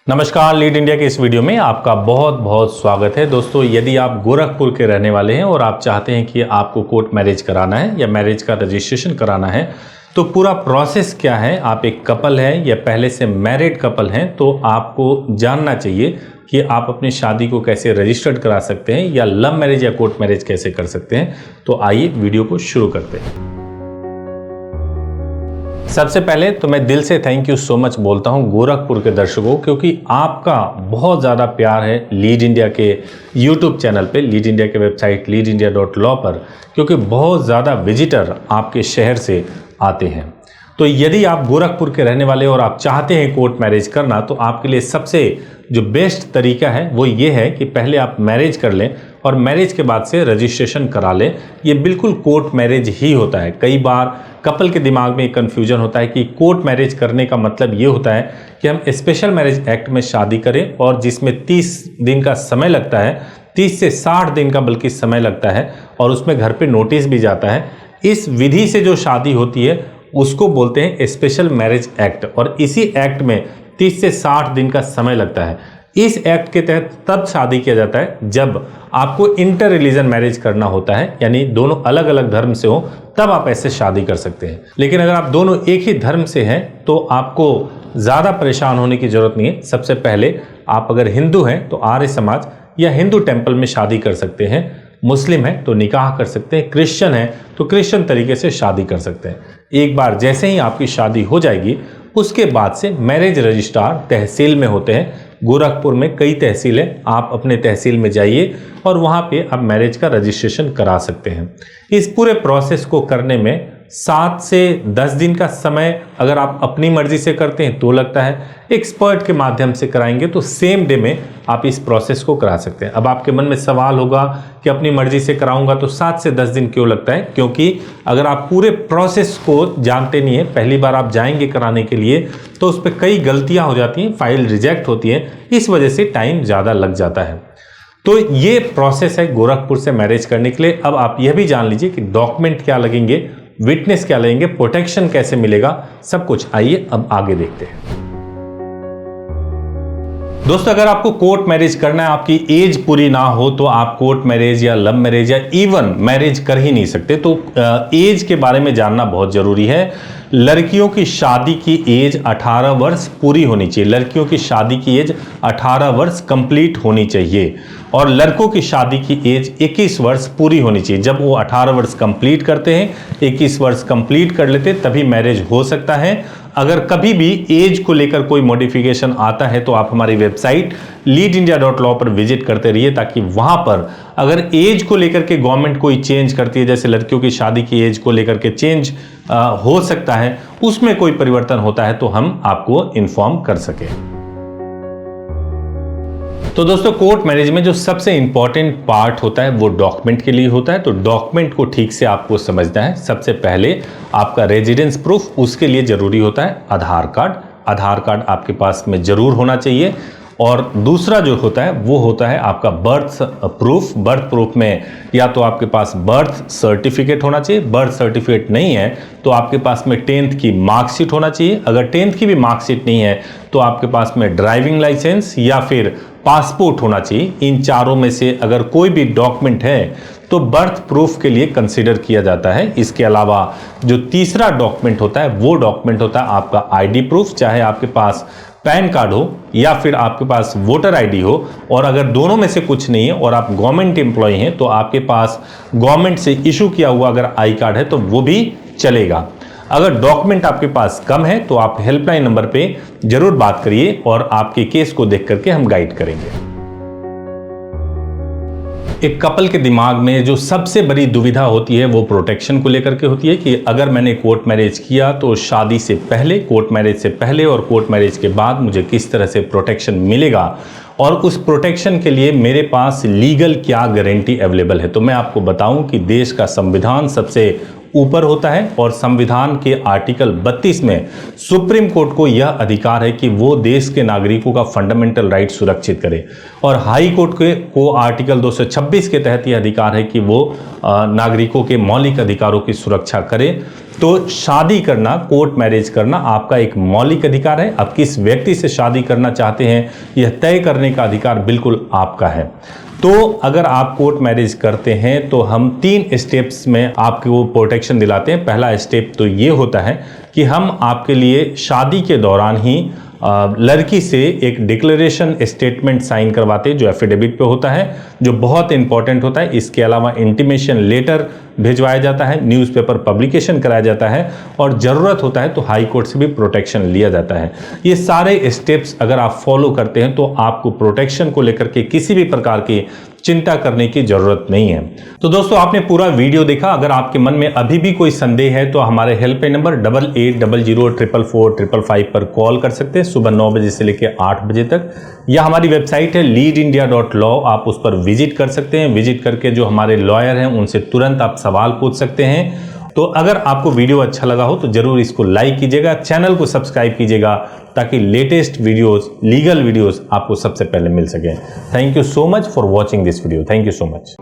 नमस्कार, lead India के इस वीडियो में आपका बहुत बहुत स्वागत है। दोस्तों, यदि आप गोरखपुर के रहने वाले हैं और आप चाहते हैं कि आपको कोर्ट मैरिज कराना है या मैरिज का रजिस्ट्रेशन कराना है, तो पूरा प्रोसेस क्या है। आप एक कपल हैं या पहले से मैरिड कपल हैं, तो आपको जानना चाहिए कि आप अपनी शादी को कैसे रजिस्टर्ड करा सकते हैं या लव मैरिज या कोर्ट मैरिज कैसे कर सकते हैं। तो आइए वीडियो को शुरू करते हैं। सबसे पहले तो मैं दिल से थैंक यू सो मच बोलता हूं गोरखपुर के दर्शकों, क्योंकि आपका बहुत ज़्यादा प्यार है लीड इंडिया के यूट्यूब चैनल पे, लीड इंडिया के वेबसाइट leadindia.law पर, क्योंकि बहुत ज़्यादा विजिटर आपके शहर से आते हैं। तो यदि आप गोरखपुर के रहने वाले और आप चाहते हैं कोर्ट मैरिज करना, तो आपके लिए सबसे जो बेस्ट तरीका है वो ये है कि पहले आप मैरिज कर लें और मैरिज के बाद से रजिस्ट्रेशन करा लें। ये बिल्कुल कोर्ट मैरिज ही होता है। कई बार कपल के दिमाग में एक कन्फ्यूजन होता है कि कोर्ट मैरिज करने का मतलब ये होता है कि हम स्पेशल मैरिज एक्ट में शादी करें, और जिसमें 30 दिन का समय लगता है, 30 से 60 दिन का बल्कि समय लगता है, और उसमें घर पे नोटिस भी जाता है। इस विधि से जो शादी होती है उसको बोलते हैं स्पेशल मैरिज एक्ट, और इसी एक्ट में 30 से 60 दिन का समय लगता है। इस एक्ट के तहत तब शादी किया जाता है जब आपको इंटर रिलीजन मैरिज करना होता है, यानी दोनों अलग अलग धर्म से हो, तब आप ऐसे शादी कर सकते हैं। लेकिन अगर आप दोनों एक ही धर्म से हैं तो आपको ज़्यादा परेशान होने की जरूरत नहीं है। सबसे पहले आप अगर हिंदू हैं तो आर्य समाज या हिंदू टेम्पल में शादी कर सकते हैं, मुस्लिम है तो निकाह कर सकते हैं, क्रिश्चियन है तो क्रिश्चियन तरीके से शादी कर सकते हैं। एक बार जैसे ही आपकी शादी हो जाएगी, उसके बाद से मैरिज रजिस्ट्रार तहसील में होते हैं। गोरखपुर में कई तहसील है, आप अपने तहसील में जाइए और वहाँ पे आप मैरिज का रजिस्ट्रेशन करा सकते हैं। इस पूरे प्रोसेस को करने में 7 से 10 दिन का समय अगर आप अपनी मर्जी से करते हैं तो लगता है। एक्सपर्ट के माध्यम से कराएंगे तो सेम डे में आप इस प्रोसेस को करा सकते हैं। अब आपके मन में सवाल होगा कि अपनी मर्जी से कराऊंगा तो 7 से 10 दिन क्यों लगता है? क्योंकि अगर आप पूरे प्रोसेस को जानते नहीं है, पहली बार आप जाएंगे कराने के लिए, तो उस पर कई गलतियां हो जाती हैं, फाइल रिजेक्ट होती है, इस वजह से टाइम ज़्यादा लग जाता है। तो ये प्रोसेस है गोरखपुर से मैरिज करने के लिए। अब आप यह भी जान लीजिए कि डॉक्यूमेंट क्या लगेंगे, विटनेस क्या लगेंगे, प्रोटेक्शन कैसे मिलेगा, सब कुछ। आइए अब आगे देखते हैं। दोस्तों, अगर आपको कोर्ट मैरिज करना है, आपकी एज पूरी ना हो, तो आप कोर्ट मैरिज या लव मैरिज या इवन मैरिज कर ही नहीं सकते। तो एज के बारे में जानना बहुत जरूरी है। लड़कियों की शादी की एज 18 वर्ष पूरी होनी चाहिए। लड़कियों की शादी की एज 18 वर्ष कंप्लीट होनी चाहिए, और लड़कों की शादी की एज 21 वर्ष पूरी होनी चाहिए। जब वो 18 वर्ष कंप्लीट करते हैं, 21 वर्ष कंप्लीट कर लेते, तभी मैरिज हो सकता है। अगर कभी भी एज को लेकर कोई मॉडिफिकेशन आता है तो आप हमारी वेबसाइट leadindia.law पर विजिट करते रहिए, ताकि वहां पर अगर एज को लेकर के गवर्नमेंट कोई चेंज करती है, जैसे लड़कियों की शादी की एज को लेकर के चेंज हो सकता है, उसमें कोई परिवर्तन होता है तो हम आपको इन्फॉर्म कर सके। तो दोस्तों, कोर्ट मैरिज में जो सबसे इंपॉर्टेंट पार्ट होता है वो डॉक्यूमेंट के लिए होता है। तो डॉक्यूमेंट को ठीक से आपको समझना है। सबसे पहले आपका रेजिडेंस प्रूफ, उसके लिए जरूरी होता है आधार कार्ड। आधार कार्ड आपके पास में जरूर होना चाहिए। और दूसरा जो होता है वो होता है आपका बर्थ प्रूफ। बर्थ प्रूफ में या तो आपके पास बर्थ सर्टिफिकेट होना चाहिए, बर्थ सर्टिफिकेट नहीं है तो आपके पास में 10th की मार्कशीट होना चाहिए। अगर 10th की भी मार्कशीट नहीं है तो आपके पास में ड्राइविंग लाइसेंस या फिर पासपोर्ट होना चाहिए। इन चारों में से अगर कोई भी डॉक्यूमेंट है तो बर्थ प्रूफ के लिए कंसीडर किया जाता है। इसके अलावा जो तीसरा डॉक्यूमेंट होता है वो डॉक्यूमेंट होता है आपका आईडी प्रूफ, चाहे आपके पास पैन कार्ड हो या फिर आपके पास वोटर आईडी हो। और अगर दोनों में से कुछ नहीं है और आप गवर्नमेंट एम्प्लॉय हैं तो आपके पास गवर्नमेंट से इशू किया हुआ अगर आई कार्ड है तो वो भी चलेगा। अगर डॉक्यूमेंट आपके पास कम है तो आप हेल्पलाइन नंबर पे जरूर बात करिए और आपके केस को देख करके हम गाइड करेंगे। एक कपल के दिमाग में जो सबसे बड़ी दुविधा होती है वो प्रोटेक्शन को लेकर के होती है कि अगर मैंने कोर्ट मैरिज किया तो शादी से पहले, कोर्ट मैरिज से पहले और कोर्ट मैरिज के बाद मुझे किस तरह से प्रोटेक्शन मिलेगा, और उस प्रोटेक्शन के लिए मेरे पास लीगल क्या गारंटी अवेलेबल है। तो मैं आपको बताऊं कि देश का संविधान सबसे ऊपर होता है और संविधान के आर्टिकल 32 में सुप्रीम कोर्ट को यह अधिकार है कि वो देश के नागरिकों का फंडामेंटल राइट सुरक्षित करे, और हाई कोर्ट को आर्टिकल 226 के तहत यह अधिकार है कि वो नागरिकों के मौलिक अधिकारों की सुरक्षा करे। तो शादी करना, कोर्ट मैरिज करना आपका एक मौलिक अधिकार है। आप किस व्यक्ति से शादी करना चाहते हैं यह तय करने का अधिकार बिल्कुल आपका है। तो अगर आप कोर्ट मैरिज करते हैं तो हम 3 स्टेप्स में आपको प्रोटेक्शन दिलाते हैं। पहला स्टेप तो ये होता है कि हम आपके लिए शादी के दौरान ही लड़की से एक डिक्लेरेशन स्टेटमेंट साइन करवाते हैं जो एफिडेविट पे होता है, जो बहुत इंपॉर्टेंट होता है। इसके अलावा इंटीमेशन लेटर भिजवाया जाता है, न्यूज़पेपर पब्लिकेशन कराया जाता है, और ज़रूरत होता है तो हाई कोर्ट से भी प्रोटेक्शन लिया जाता है। ये सारे स्टेप्स अगर आप फॉलो करते हैं तो आपको प्रोटेक्शन को लेकर के किसी भी प्रकार की चिंता करने की जरूरत नहीं है। तो दोस्तों, आपने पूरा वीडियो देखा। अगर आपके मन में अभी भी कोई संदेह है तो हमारे हेल्पलाइन नंबर 8800445555 पर कॉल कर सकते हैं सुबह 9 बजे से लेकर 8 बजे तक, या हमारी वेबसाइट है leadindia.law, आप उस पर विजिट कर सकते हैं। विजिट करके जो हमारे लॉयर हैं उनसे तुरंत आप सवाल पूछ सकते हैं। तो अगर आपको वीडियो अच्छा लगा हो तो जरूर इसको लाइक कीजिएगा, चैनल को सब्सक्राइब कीजिएगा, ताकि लेटेस्ट वीडियोस, लीगल वीडियोस आपको सबसे पहले मिल सके। Thank you so much for watching this video. Thank you so much.